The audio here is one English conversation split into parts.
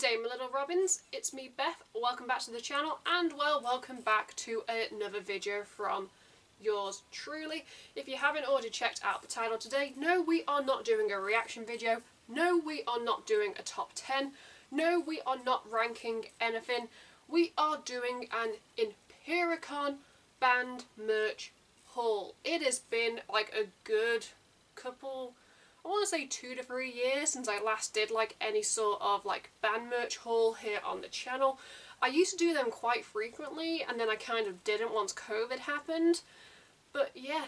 G'day my little robins, it's me Beth, welcome back to the channel and well, welcome back to another video from yours truly. If you haven't already checked out the title today, no, we are not doing a reaction video, no, we are not doing a top 10, no, we are not ranking anything, we are doing an Impericon band merch haul. It has been like a good couple, I want to say 2 to 3 years since I last did like any sort of like band merch haul here on the channel. I used to do them quite frequently and then I kind of didn't once COVID happened. But yeah,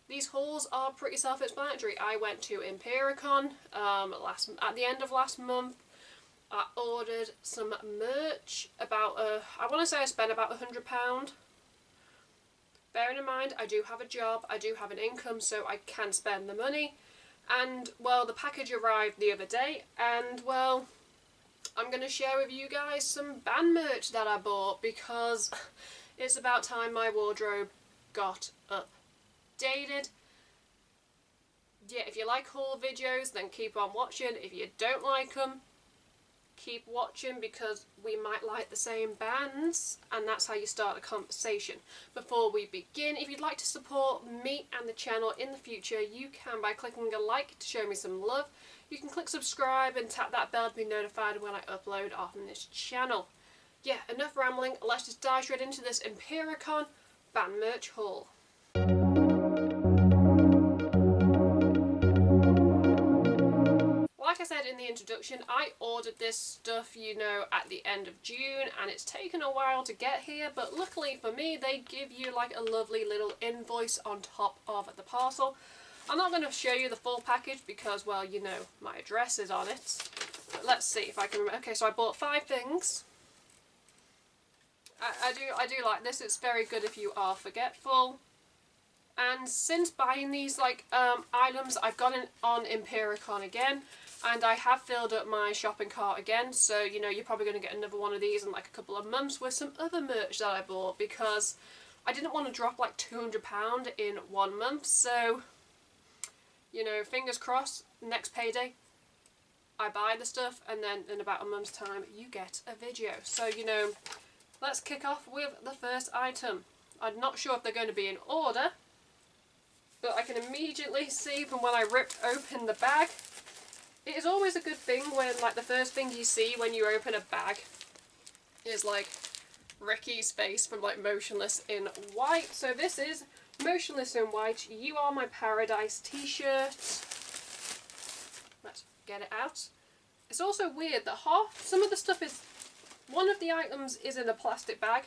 these hauls are pretty self-explanatory. I went to Impericon at the end of last month. I ordered some merch, about I want to say I spent about £100. Bearing in mind I do have a job, I do have an income, so I can spend the money. And well, the package arrived the other day and well, I'm going to share with you guys some band merch that I bought because it's about time my wardrobe got updated. Yeah, if you like haul videos then keep on watching. If you don't like them, keep watching because we might like the same bands and that's how you start a conversation. Before we begin, if you'd like to support me and the channel in the future, you can by clicking a like to show me some love. You can click subscribe and tap that bell to be notified when I upload on this channel. Yeah, enough rambling, let's just dive straight into this Impericon band merch haul. Like I said in the introduction, I ordered this stuff, you know, at the end of June and it's taken a while to get here, but luckily for me they give you like a lovely little invoice on top of the parcel. I'm not going to show you the full package because, well, you know, my address is on it. But let's see if I can remember. Okay, so I bought 5 things. I do like this, it's very good if you are forgetful. And since buying these like items, I've gone on Impericon again. And I have filled up my shopping cart again, so you know you're probably going to get another one of these in like a couple of months with some other merch that I bought because I didn't want to drop like £200 in 1 month, so you know, fingers crossed, next payday I buy the stuff and then in about a month's time you get a video. So you know, let's kick off with the first item. I'm not sure if they're going to be in order, but I can immediately see from when I ripped open the bag. It is always a good thing when like the first thing you see when you open a bag is like Ricky's face from like Motionless in White. So this is Motionless in White, You Are My Paradise t-shirt. Let's get it out. It's also weird that some of the stuff is, one of the items is in a plastic bag,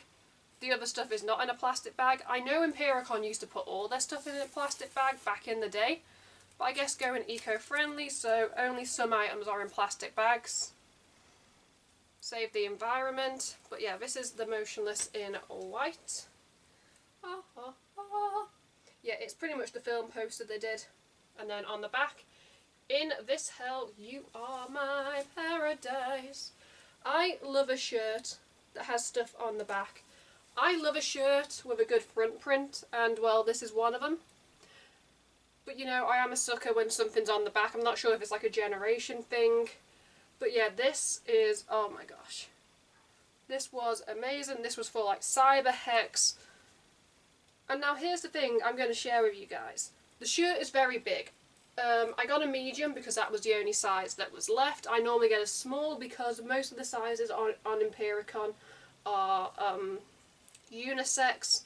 the other stuff is not in a plastic bag. I know Impericon used to put all their stuff in a plastic bag back in the day. But I guess going eco-friendly, so only some items are in plastic bags. Save the environment. But yeah, this is the Motionless in White. Yeah, it's pretty much the film poster they did. And then on the back, In This Hell, You Are My Paradise. I love a shirt that has stuff on the back. I love a shirt with a good front print, and well, this is one of them. But you know, I am a sucker when something's on the back. I'm not sure if it's like a generation thing. But yeah, this is, oh my gosh. This was amazing. This was for like Cyber Hex. And now here's the thing I'm going to share with you guys. The shirt is very big. I got a medium because that was the only size that was left. I normally get a small because most of the sizes on Impericon are unisex.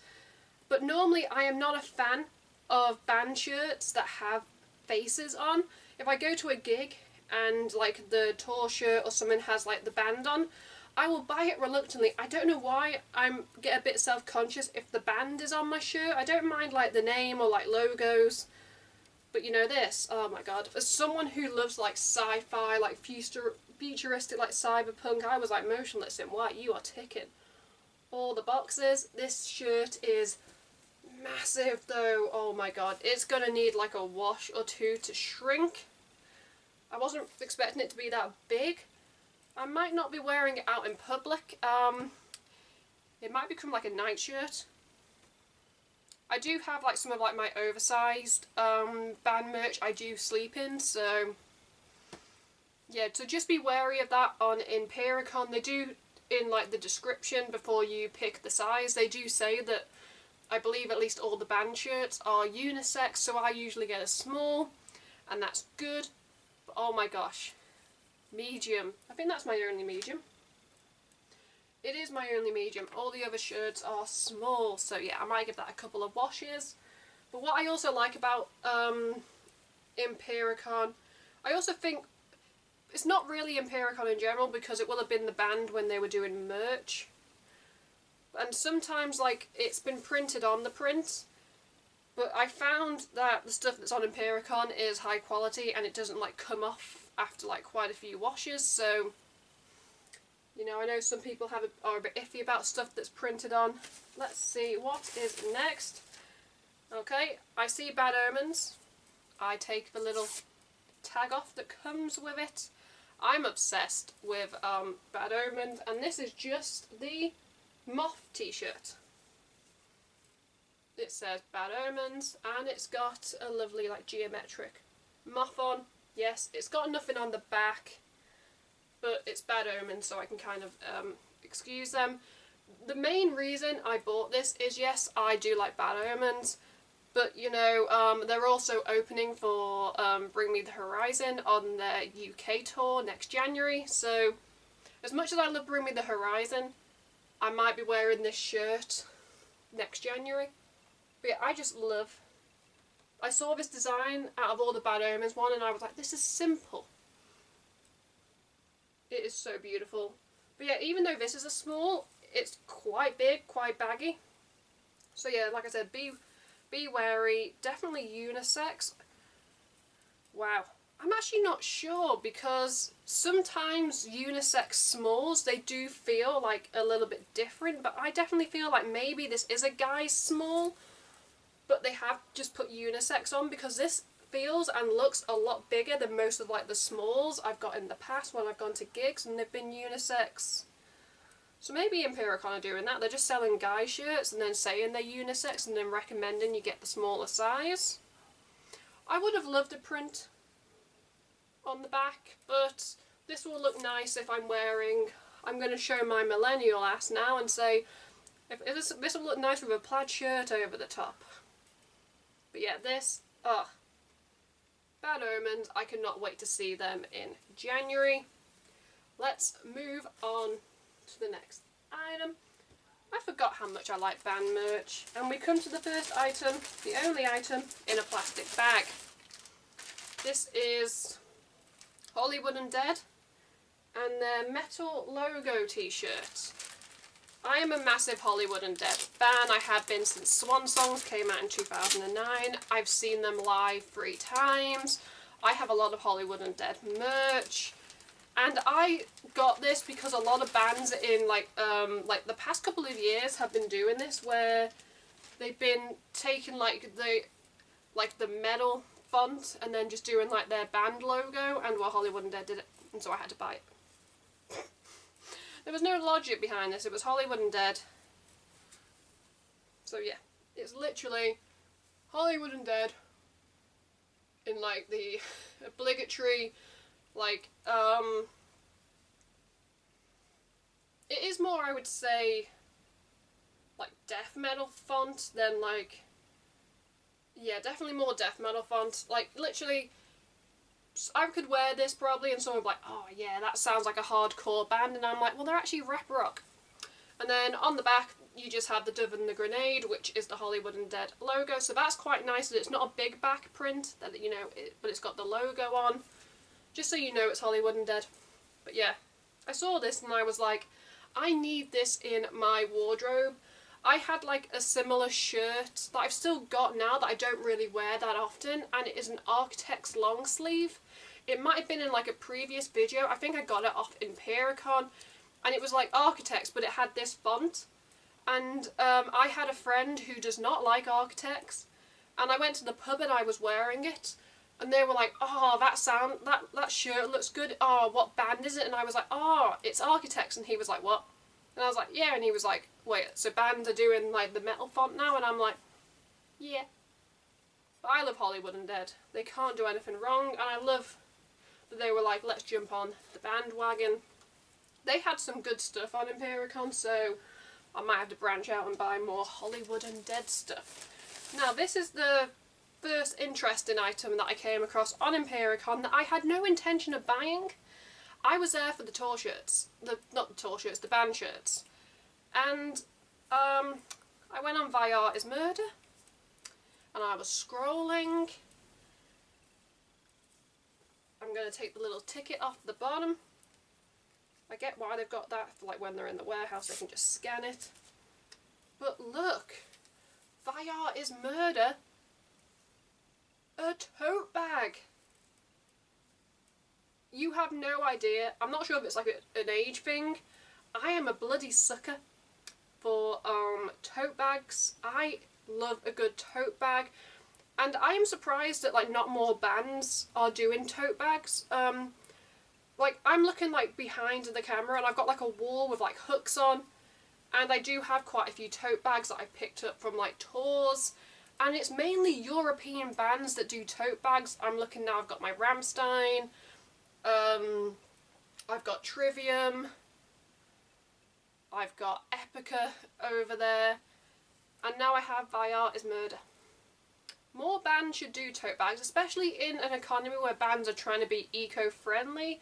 But normally I am not a fan of band shirts that have faces on. If I go to a gig and like the tour shirt or something has like the band on, I will buy it reluctantly. I don't know why. I get a bit self-conscious if the band is on my shirt. I don't mind like the name or like logos, but you know this, oh my god. As someone who loves like sci-fi, like futuristic, like cyberpunk, I was like, Motionless in White, you are ticking all the boxes. This shirt is massive though, oh my god, it's gonna need like a wash or two to shrink. I wasn't expecting it to be that big. I might not be wearing it out in public. It might become like a night shirt. I do have like some of like my oversized band merch I do sleep in, so yeah, so just be wary of that on Impericon. They do, in like the description before you pick the size, they do say that I believe at least all the band shirts are unisex, so I usually get a small, and that's good. But oh my gosh, medium. I think that's my only medium. It is my only medium. All the other shirts are small, so yeah, I might give that a couple of washes. But what I also like about Impericon, I also think it's not really Impericon in general because it will have been the band when they were doing merch. And sometimes like it's been printed on the print, but I found that the stuff that's on Impericon is high quality and it doesn't like come off after like quite a few washes, so you know, I know some people are a bit iffy about stuff that's printed on. Let's see what is next. Okay, I see Bad Omens. I take the little tag off that comes with it. I'm obsessed with Bad Omens, and this is just the moth t-shirt. It says Bad Omens, and it's got a lovely like geometric moth on. Yes, it's got nothing on the back, but it's Bad Omens, so I can kind of excuse them. The main reason I bought this is, yes, I do like Bad Omens, but you know, they're also opening for Bring Me the Horizon on their UK tour next January, so as much as I love Bring Me the Horizon, I might be wearing this shirt next January. But yeah, I saw this design out of all the Bad Omens one and I was like, this is simple. It is so beautiful. But yeah, even though this is a small, it's quite big, quite baggy. So yeah, like I said, be wary. Definitely unisex. Wow. I'm actually not sure because sometimes unisex smalls, they do feel like a little bit different, but I definitely feel like maybe this is a guy's small, but they have just put unisex on because this feels and looks a lot bigger than most of like the smalls I've got in the past when I've gone to gigs and they've been unisex. So maybe Impericon are doing that. They're just selling guy shirts and then saying they're unisex and then recommending you get the smaller size. I would have loved a print on the back, but this will look nice if I'm wearing, I'm going to show my millennial ass now and say, if this will look nice with a plaid shirt over the top. But yeah, this, Bad Omens, I cannot wait to see them in January. Let's move on to the next item. I forgot how much I like band merch. And we come to the first item, the only item in a plastic bag. This is Hollywood Undead and their metal logo t-shirt. I am a massive Hollywood Undead fan. I have been since Swan Songs came out in 2009. I've seen them live 3 times. I have a lot of Hollywood Undead merch. And I got this because a lot of bands in like the past couple of years have been doing this, where they've been taking like the metal font and then just doing like their band logo, and well, Hollywood Undead did it, and so I had to buy it. There was no logic behind this, it was Hollywood Undead. So yeah, it's literally Hollywood Undead in like the obligatory, like, it is more, I would say, like death metal font than like, yeah, definitely more death metal font. Like literally, I could wear this probably and someone would be like, oh yeah, that sounds like a hardcore band, and I'm like, well, they're actually rap rock. And then on the back you just have the Dove and the Grenade, which is the Hollywood Undead logo, so that's quite nice that it's not a big back print, that you know, but it's got the logo on, just so you know it's Hollywood Undead. But yeah, I saw this and I was like, I need this in my wardrobe. I had like a similar shirt that I've still got now that I don't really wear that often, and it is an Architect's long sleeve. It might have been in like a previous video. I think I got it off Impericon, and it was like Architects, but it had this font. And I had a friend who does not like Architects, and I went to the pub and I was wearing it, and they were like, oh, that shirt looks good. Oh, what band is it? And I was like, oh, it's Architects. And he was like, what? And I was like, yeah. And he was like, wait, so bands are doing like the metal font now? And I'm like, yeah. But I love Hollywood Undead. They can't do anything wrong, and I love they were like, let's jump on the bandwagon. They had some good stuff on Impericon, so I might have to branch out and buy more Hollywood and Dead stuff. Now, this is the first interesting item that I came across on Impericon that I had no intention of buying. I was there for the tour shirts. Not the tour shirts, the band shirts. And I went on Thy Art Is Murder, and I was scrolling. I'm going to take the little ticket off the bottom. I get why they've got that, for like when they're in the warehouse they can just scan it. But look, Thy Art Is Murder, a tote bag. You have no idea. I'm not sure if it's like an age thing. I am a bloody sucker for tote bags. I love a good tote bag. And I am surprised that like not more bands are doing tote bags. Like I'm looking like behind the camera and I've got like a wall with like hooks on. And I do have quite a few tote bags that I picked up from like tours. And it's mainly European bands that do tote bags. I'm looking now, I've got my Rammstein. I've got Trivium. I've got Epica over there. And now I have Thy Art Is Murder. More bands should do tote bags, especially in an economy where bands are trying to be eco-friendly,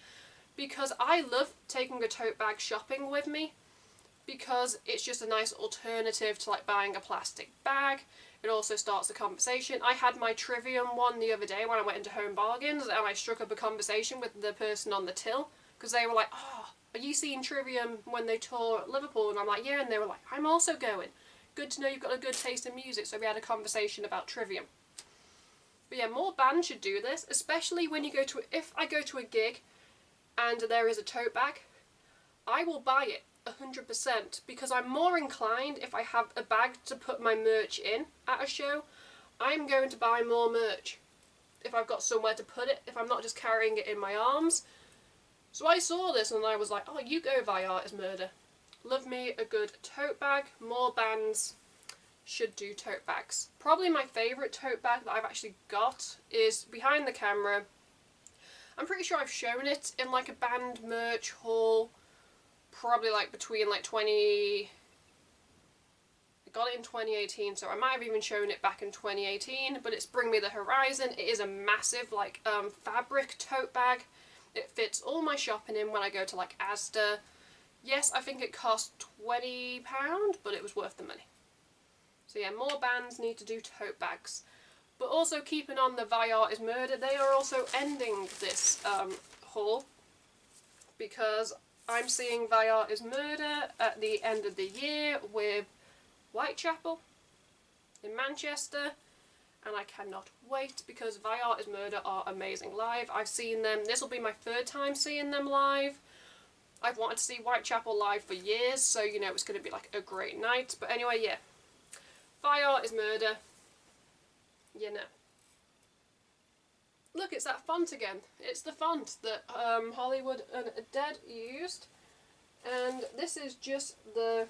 because I love taking a tote bag shopping with me, because it's just a nice alternative to like buying a plastic bag. It also starts a conversation. I had my Trivium one the other day when I went into Home Bargains, and I struck up a conversation with the person on the till, because they were like, oh, are you seeing Trivium when they tour Liverpool? And I'm like, yeah, and they were like, I'm also going. Good to know you've got a good taste in music. So we had a conversation about Trivium. But yeah, more bands should do this, especially when you go to, if I go to a gig and there is a tote bag, I will buy it 100%, because I'm more inclined, if I have a bag to put my merch in at a show, I'm going to buy more merch if I've got somewhere to put it, if I'm not just carrying it in my arms. So I saw this and I was like, oh, you go Thy Art Is Murder. Love me a good tote bag. More bands should do tote bags. Probably my favourite tote bag that I've actually got is behind the camera. I'm pretty sure I've shown it in like a band merch haul, probably like between like I got it in 2018, so I might have even shown it back in 2018, but it's Bring Me the Horizon. It is a massive like fabric tote bag. It fits all my shopping in when I go to like Asda. Yes, I think it cost £20, but it was worth the money. So yeah, more bands need to do tote bags. But also keeping on the Thy Art Is Murder, they are also ending this haul, because I'm seeing Thy Art Is Murder at the end of the year with Whitechapel in Manchester, and I cannot wait, because Thy Art Is Murder are amazing live. I've seen them, this will be my third time seeing them live. I've wanted to see Whitechapel live for years, so you know it's going to be like a great night. But anyway, yeah. Thy Art Is Murder. You know. Look, it's that font again. It's the font that Hollywood and Dead used. And this is just the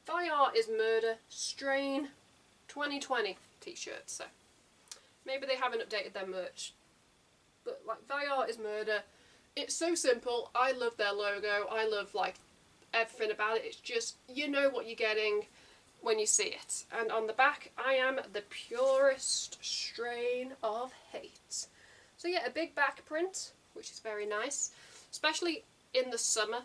Thy Art Is Murder Strain 2020 t-shirt. So maybe they haven't updated their merch. But like Thy Art Is Murder, it's so simple. I love their logo. I love like everything about it. It's just, you know what you're getting when you see it. And on the back, I am the purest strain of hate. So yeah, a big back print, which is very nice, especially in the summer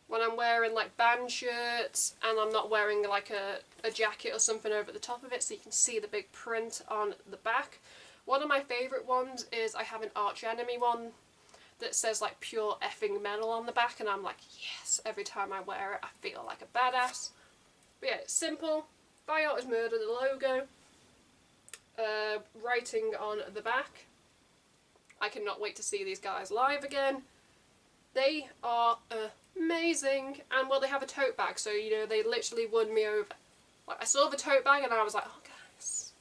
when I'm wearing like band shirts and I'm not wearing like a jacket or something over the top of it, so you can see the big print on the back. One of my favourite ones is I have an Arch Enemy one that says like pure effing metal on the back, and I'm like, yes, every time I wear it I feel like a badass. But yeah, it's simple. Thy Art Is Murder, the logo. Writing on the back. I cannot wait to see these guys live again. They are amazing. And well, they have a tote bag, so you know, they literally won me over. Like, I saw the tote bag and I was like, oh guys,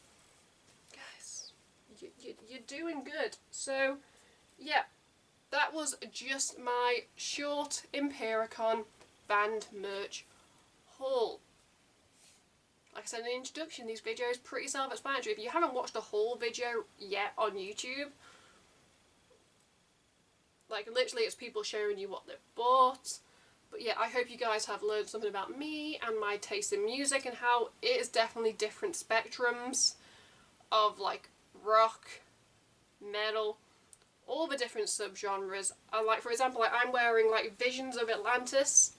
you're doing good. So yeah, that was just my short Impericon band merch haul. Like I said in the introduction, these videos are pretty self-explanatory. If you haven't watched the whole video yet on YouTube, Like, literally it's people showing you what they've bought. But yeah, I hope you guys have learned something about me and my taste in music and how it is definitely different spectrums of like rock, metal, all the different subgenres. And like, for example, like I'm wearing like Visions of Atlantis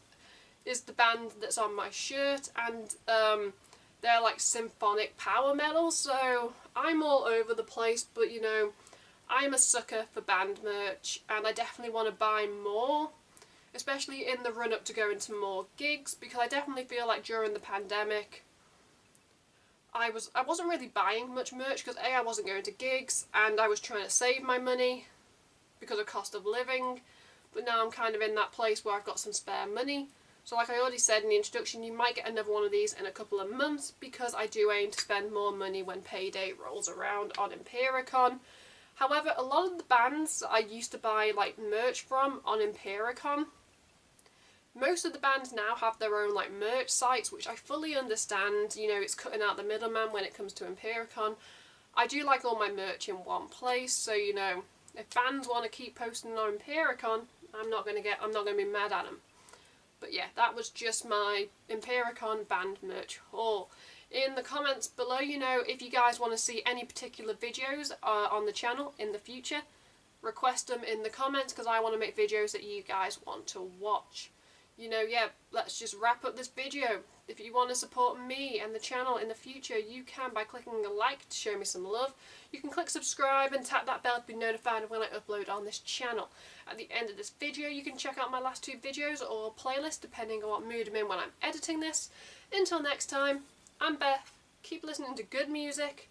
is the band that's on my shirt, and they're like symphonic power metal, so I'm all over the place, but you know, I'm a sucker for band merch and I definitely want to buy more, especially in the run up to going to more gigs, because I definitely feel like during the pandemic I wasn't really buying much merch because A, I wasn't going to gigs and I was trying to save my money because of cost of living, but now I'm kind of in that place where I've got some spare money. So like I already said in the introduction, you might get another one of these in a couple of months because I do aim to spend more money when payday rolls around on Impericon. However, a lot of the bands that I used to buy like merch from on Impericon, most of the bands now have their own like merch sites, which I fully understand. You know, it's cutting out the middleman when it comes to Impericon. I do like all my merch in one place, so you know, if bands want to keep posting on Impericon, I'm not gonna be mad at them. But yeah, that was just my Impericon band merch haul. In the comments below, you know, if you guys want to see any particular videos on the channel in the future, request them in the comments because I want to make videos that you guys want to watch. You know, yeah, let's just wrap up this video. If you want to support me and the channel in the future, you can by clicking a like to show me some love. You can click subscribe and tap that bell to be notified when I upload on this channel. At the end of this video, you can check out my last 2 videos or playlist depending on what mood I'm in when I'm editing this. Until next time, I'm Beth. Keep listening to good music.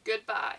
Goodbye.